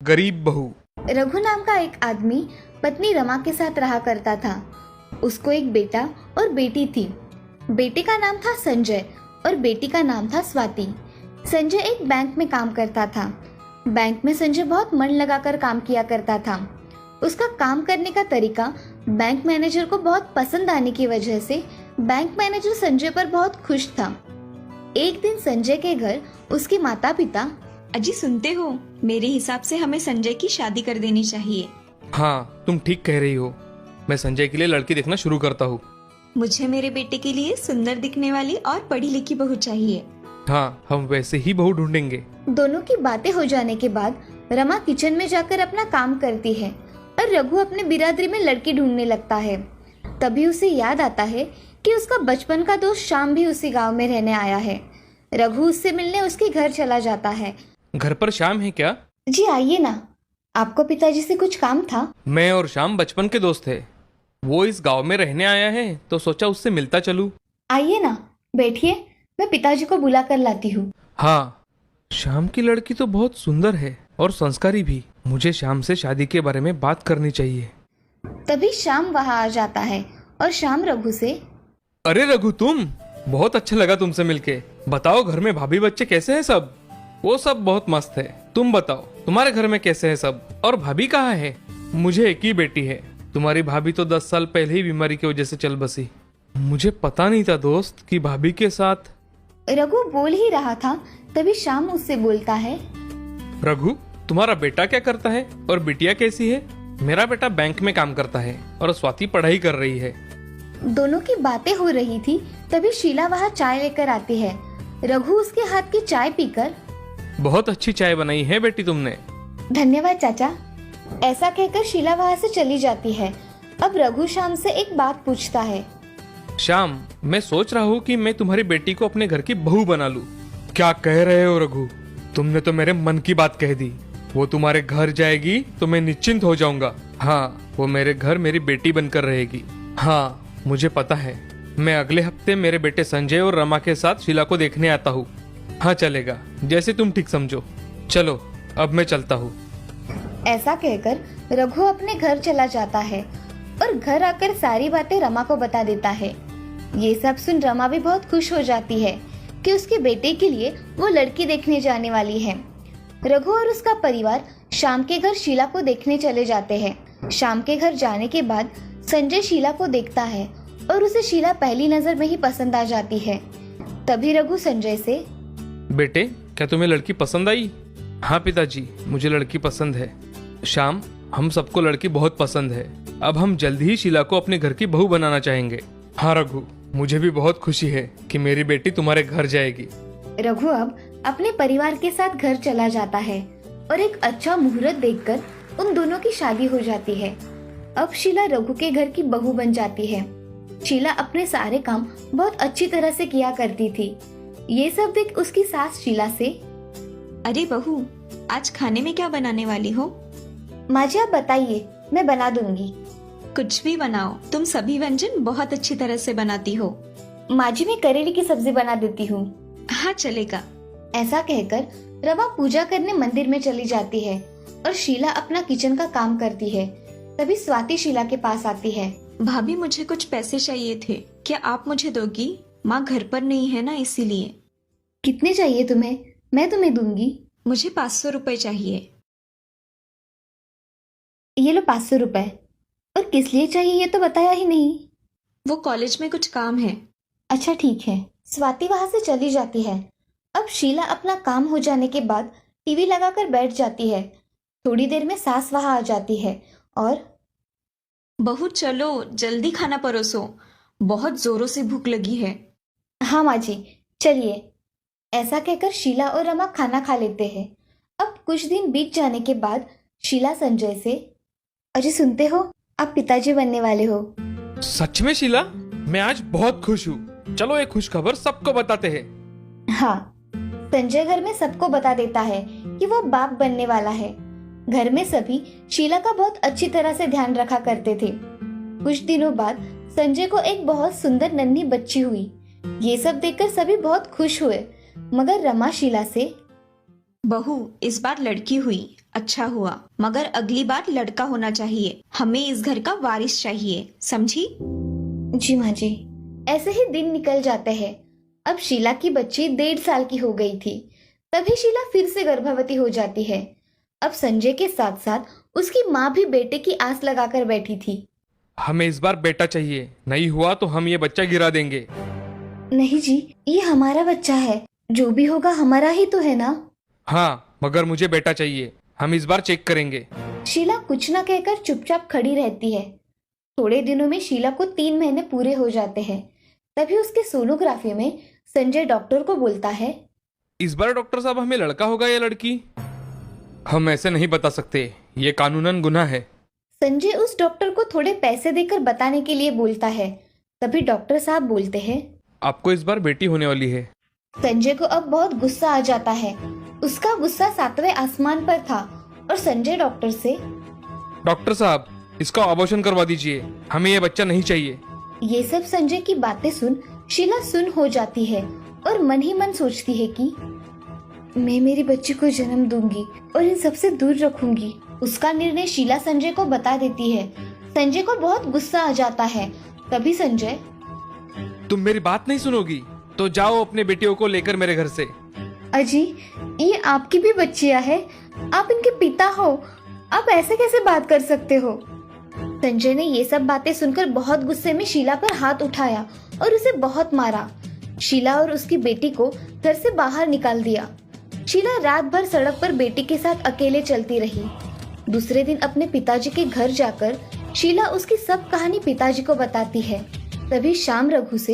गरीब बहू। रघु नाम का एक आदमी पत्नी रमा के साथ रहा करता था। उसको एक बेटा और बेटी थी। बेटे का नाम था संजय और बेटी का नाम था स्वाति। संजय एक बैंक में काम करता था। बैंक में संजय बहुत मन लगाकर काम किया करता था। उसका काम करने का तरीका बैंक मैनेजर को बहुत पसंद आने की वजह से बैंक मैनेजर संजय पर बहुत खुश था। एक दिन संजय के घर उसके माता पिता, अजी सुनते हो, मेरे हिसाब से हमें संजय की शादी कर देनी चाहिए। हाँ, तुम ठीक कह रही हो। मैं संजय के लिए लड़की देखना शुरू करता हूँ। मुझे मेरे बेटे के लिए सुंदर दिखने वाली और पढ़ी लिखी बहू चाहिए। हाँ, हम वैसे ही बहू ढूंढेंगे। दोनों की बातें हो जाने के बाद रमा किचन में जाकर अपना काम करती है और रघु अपने बिरादरी में लड़की ढूंढने लगता है। तभी उसे याद आता है कि उसका बचपन का दोस्त श्याम भी उसी गांव में रहने आया है। रघु उससे मिलने उसके घर चला जाता है। घर पर श्याम है क्या? जी आइए ना, आपको पिताजी से कुछ काम था? मैं और श्याम बचपन के दोस्त थे। वो इस गांव में रहने आया है तो सोचा उससे मिलता चलूं। आइए ना, बैठिए, मैं पिताजी को बुला कर लाती हूँ। हाँ, श्याम की लड़की तो बहुत सुंदर है और संस्कारी भी। मुझे श्याम से शादी के बारे में बात करनी चाहिए। तभी श्याम वहाँ आ जाता है और श्याम रघु से, अरे रघु, तुम, बहुत अच्छा लगा तुमसे मिलके। बताओ, घर में भाभी बच्चे कैसे हैं सब? वो सब बहुत मस्त है। तुम बताओ, तुम्हारे घर में कैसे हैं सब? और भाभी कहाँ है? मुझे एक ही बेटी है। तुम्हारी भाभी तो 10 साल पहले ही बीमारी की वजह से चल बसी। मुझे पता नहीं था दोस्त कि भाभी के साथ। रघु बोल ही रहा था तभी श्याम उससे बोलता है, रघु, तुम्हारा बेटा क्या करता है और बिटिया कैसी है? मेरा बेटा बैंक में काम करता है और स्वाति पढ़ाई कर रही है। दोनों की बातें हो रही थी तभी शीला वहाँ चाय लेकर आती है। रघु उसके हाथ की चाय पीकर, बहुत अच्छी चाय बनाई है बेटी तुमने। धन्यवाद चाचा, ऐसा कहकर शीला वहाँ से चली जाती है। अब रघु श्याम से एक बात पूछता है, श्याम, मैं सोच रहा हूँ कि मैं तुम्हारी बेटी को अपने घर की बहू बना लूं। क्या कह रहे हो रघु? तुमने तो मेरे मन की बात कह दी। वो तुम्हारे घर जाएगी तो मैं निश्चिंत हो जाऊंगा। हाँ, वो मेरे घर मेरी बेटी बनकर रहेगी। हाँ, मुझे पता है। मैं अगले हफ्ते मेरे बेटे संजय और रमा के साथ शीला को देखने आता हूँ। हाँ, चलेगा, जैसे तुम ठीक समझो। चलो, अब मैं चलता हूँ। ऐसा कहकर रघु अपने घर चला जाता है और घर आकर सारी बातें रमा को बता देता है। ये सब सुन रमा भी बहुत खुश हो जाती है कि उसके बेटे के लिए वो लड़की देखने जाने वाली है। रघु और उसका परिवार शाम के घर शीला को देखने चले जाते हैं। शाम के घर जाने के बाद संजय शीला को देखता है और उसे शीला पहली नजर में ही पसंद आ जाती है। तभी रघु संजय से, बेटे, क्या तुम्हें लड़की पसंद आई? हाँ पिताजी, मुझे लड़की पसंद है। श्याम, हम सबको लड़की बहुत पसंद है। अब हम जल्द ही शीला को अपने घर की बहू बनाना चाहेंगे। हाँ रघु, मुझे भी बहुत खुशी है कि मेरी बेटी तुम्हारे घर जाएगी। रघु अब अपने परिवार के साथ घर चला जाता है और एक अच्छा मुहूर्त देखकर उन दोनों की शादी हो जाती है। अब शीला रघु के घर की बहू बन जाती है। शीला अपने सारे काम बहुत अच्छी तरह से किया करती थी। ये सब देख उसकी सास शीला से, अरे बहू, आज खाने में क्या बनाने वाली हो? माँ जी आप बताइए, मैं बना दूंगी। कुछ भी बनाओ, तुम सभी व्यंजन बहुत अच्छी तरह से बनाती हो। माँ जी मैं करेले की सब्जी बना देती हूँ। हाँ चलेगा। ऐसा कहकर रमा पूजा करने मंदिर में चली जाती है और शीला अपना किचन का काम करती है। तभी स्वाति शीला के पास आती है। भाभी, मुझे कुछ पैसे चाहिए थे, क्या आप मुझे दोगी? माँ घर पर नहीं है ना, इसीलिए। कितने चाहिए तुम्हें? मैं तुम्हें दूंगी। मुझे 500 रुपए चाहिए। ये लो 500 रुपए। और किस लिए चाहिए ये तो बताया ही नहीं। वो कॉलेज में कुछ काम है। अच्छा ठीक है। स्वाति वहां से चली जाती है। अब शीला अपना काम हो जाने के बाद टीवी लगाकर बैठ जाती है। थोड़ी देर में सास वहां आ जाती है और, बहू चलो, जल्दी खाना परोसो, बहुत जोरों से भूख लगी है। हाँ माँ जी, चलिए। ऐसा कहकर शीला और रमा खाना खा लेते हैं। अब कुछ दिन बीत जाने के बाद शीला संजय से, अरे सुनते हो, आप पिताजी बनने वाले हो। सच में शीला, मैं आज बहुत खुश हूँ। चलो एक खुश खबर सबको बताते हैं। हाँ, संजय घर में सबको बता देता है कि वो बाप बनने वाला है। घर में सभी शीला का बहुत अच्छी तरह से ध्यान रखा करते थे। कुछ दिनों बाद संजय को एक बहुत सुंदर नन्ही बच्ची हुई। ये सब देखकर सभी बहुत खुश हुए, मगर रमा शीला से, बहू, इस बार लड़की हुई, अच्छा हुआ, मगर अगली बार लड़का होना चाहिए। हमें इस घर का वारिस चाहिए, समझी? जी माँ जी। ऐसे ही दिन निकल जाते हैं। अब शीला की बच्ची 1.5 साल की हो गई थी। तभी शीला फिर से गर्भवती हो जाती है। अब संजय के साथ साथ उसकी माँ भी बेटे की आस लगाकर बैठी थी। हमें इस बार बेटा चाहिए, नहीं हुआ तो हम ये बच्चा गिरा देंगे। नहीं जी, ये हमारा बच्चा है। जो भी होगा हमारा ही तो है ना। हाँ, मगर मुझे बेटा चाहिए। हम इस बार चेक करेंगे। शीला कुछ न कहकर चुपचाप खड़ी रहती है। थोड़े दिनों में शीला को 3 महीने पूरे हो जाते हैं। तभी उसके सोनोग्राफी में संजय डॉक्टर को बोलता है, इस बार डॉक्टर साहब हमें लड़का होगा या लड़की? हम ऐसे नहीं बता सकते, ये कानूनन गुनाह है। संजय उस डॉक्टर को थोड़े पैसे देकर बताने के लिए बोलता है। तभी डॉक्टर साहब बोलते हैं, आपको इस बार बेटी होने वाली है। संजय को अब बहुत गुस्सा आ जाता है। उसका गुस्सा 7वें आसमान पर था और संजय डॉक्टर से, डॉक्टर साहब, इसका ऑपरेशन करवा दीजिए, हमें ये बच्चा नहीं चाहिए। ये सब संजय की बातें सुन शीला सुन हो जाती है और मन ही मन सोचती है कि मैं मेरी बच्ची को जन्म दूंगी और इन सबसे दूर रखूंगी। उसका निर्णय शीला संजय को बता देती है। संजय को बहुत गुस्सा आ जाता है। तभी संजय, तुम मेरी बात नहीं सुनोगी तो जाओ अपने बेटियों को लेकर मेरे घर से। अजी, ये आपकी भी बच्चियां है, आप इनके पिता हो, आप ऐसे कैसे बात कर सकते हो? संजय ने ये सब बातें सुनकर बहुत गुस्से में शीला पर हाथ उठाया और उसे बहुत मारा। शीला और उसकी बेटी को घर से बाहर निकाल दिया। शीला रात भर सड़क पर बेटी के साथ अकेले चलती रही। दूसरे दिन अपने पिताजी के घर जाकर शीला उसकी सब कहानी पिताजी को बताती है। तभी शाम रघु से,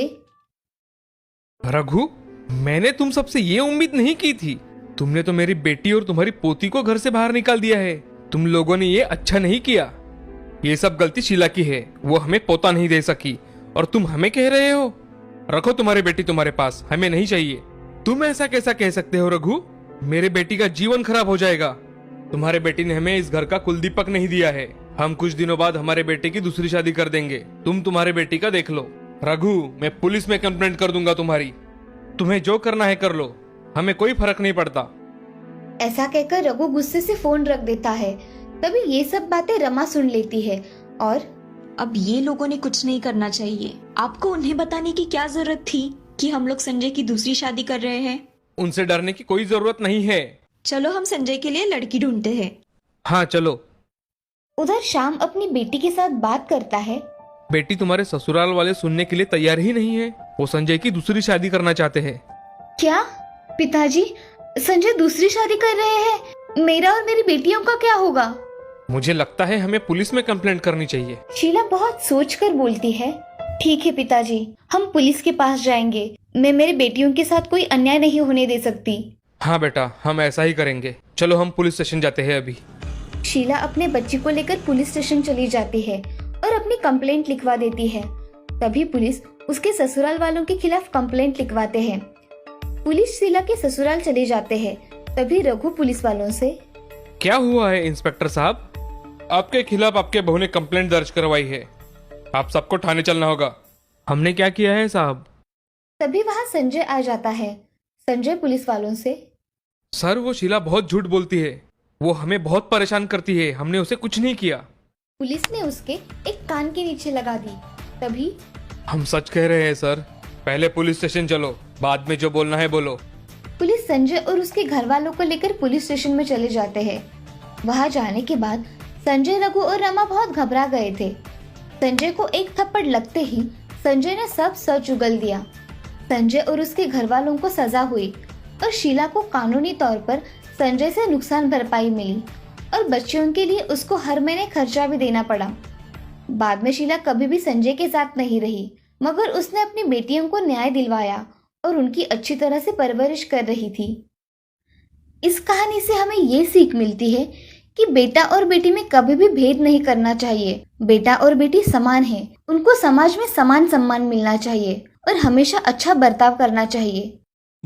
रघु, मैंने तुम सबसे ये उम्मीद नहीं की थी। तुमने तो मेरी बेटी और तुम्हारी पोती को घर से बाहर निकाल दिया है। तुम लोगों ने ये अच्छा नहीं किया। ये सब गलती शीला की है, वो हमें पोता नहीं दे सकी और तुम हमें कह रहे हो रखो तुम्हारी बेटी तुम्हारे पास, हमें नहीं चाहिए। तुम ऐसा कैसा कह सकते हो रघु? मेरे बेटी का जीवन खराब हो जाएगा। तुम्हारे बेटी ने हमें इस घर का कुलदीपक नहीं दिया है। हम कुछ दिनों बाद हमारे बेटे की दूसरी शादी कर देंगे। तुम तुम्हारे बेटी का देख लो। रघु, मैं पुलिस में कंप्लेंट कर दूंगा तुम्हारी। तुम्हें जो करना है कर लो, हमें कोई फर्क नहीं पड़ता। ऐसा कहकर रघु गुस्से से फोन रख देता है। तभी ये सब बातें रमा सुन लेती है और अब ये लोगों ने कुछ नहीं करना चाहिए। आपको उन्हें बताने की क्या जरूरत थी कि हम लोग संजय की दूसरी शादी कर रहे हैं? उनसे डरने की कोई जरूरत नहीं है। चलो हम संजय के लिए लड़की ढूंढते हैं। हाँ चलो। उधर शाम अपनी बेटी के साथ बात करता है। बेटी, तुम्हारे ससुराल वाले सुनने के लिए तैयार ही नहीं है। वो संजय की दूसरी शादी करना चाहते हैं। क्या पिताजी, संजय दूसरी शादी कर रहे हैं? मेरा और मेरी बेटियों का क्या होगा? मुझे लगता है हमें पुलिस में कंप्लेंट करनी चाहिए। शीला बहुत सोचकर बोलती है, ठीक है पिताजी, हम पुलिस के पास जाएंगे। मैं मेरी बेटियों के साथ कोई अन्याय नहीं होने दे सकती। हाँ बेटा, हम ऐसा ही करेंगे। चलो हम पुलिस स्टेशन जाते हैं अभी। शीला अपने बच्ची को लेकर पुलिस स्टेशन चली जाती है और अपनी कंप्लेंट लिखवा देती है। तभी पुलिस उसके ससुराल वालों के खिलाफ कंप्लेंट लिखवाते हैं। पुलिस शीला के ससुराल चले जाते हैं। तभी रघु पुलिस वालों से, क्या हुआ है इंस्पेक्टर साहब? आपके खिलाफ आपके बहू ने कंप्लेंट दर्ज करवाई है। आप सबको थाने चलना होगा। हमने क्या किया है साहब? तभी वहाँ संजय आ जाता है। संजय पुलिस वालों से, सर, वो शीला बहुत झूठ बोलती है। वो हमें बहुत परेशान करती है। हमने उसे कुछ नहीं किया। पुलिस ने उसके एक कान के नीचे लगा दी। तभी, हम सच कह रहे हैं सर। पहले पुलिस स्टेशन चलो, बाद में जो बोलना है बोलो। पुलिस संजय और उसके घर वालों को लेकर पुलिस स्टेशन में चले जाते हैं। वहां जाने के बाद संजय, रघु और रमा बहुत घबरा गए थे। संजय को एक थप्पड़ लगते ही संजय ने सब सच उगल दिया। संजय और उसके घर वालों को सजा हुई और शीला को कानूनी तौर पर संजय से नुकसान भरपाई मिली और बच्चियों के लिए उसको हर महीने खर्चा भी देना पड़ा। बाद में शीला कभी भी संजय के साथ नहीं रही, मगर उसने अपनी बेटियों को न्याय दिलवाया और उनकी अच्छी तरह से परवरिश कर रही थी। इस कहानी से हमें ये सीख मिलती है कि बेटा और बेटी में कभी भी भेद नहीं करना चाहिए। बेटा और बेटी समान हैं, उनको समाज में समान सम्मान मिलना चाहिए और हमेशा अच्छा बर्ताव करना चाहिए।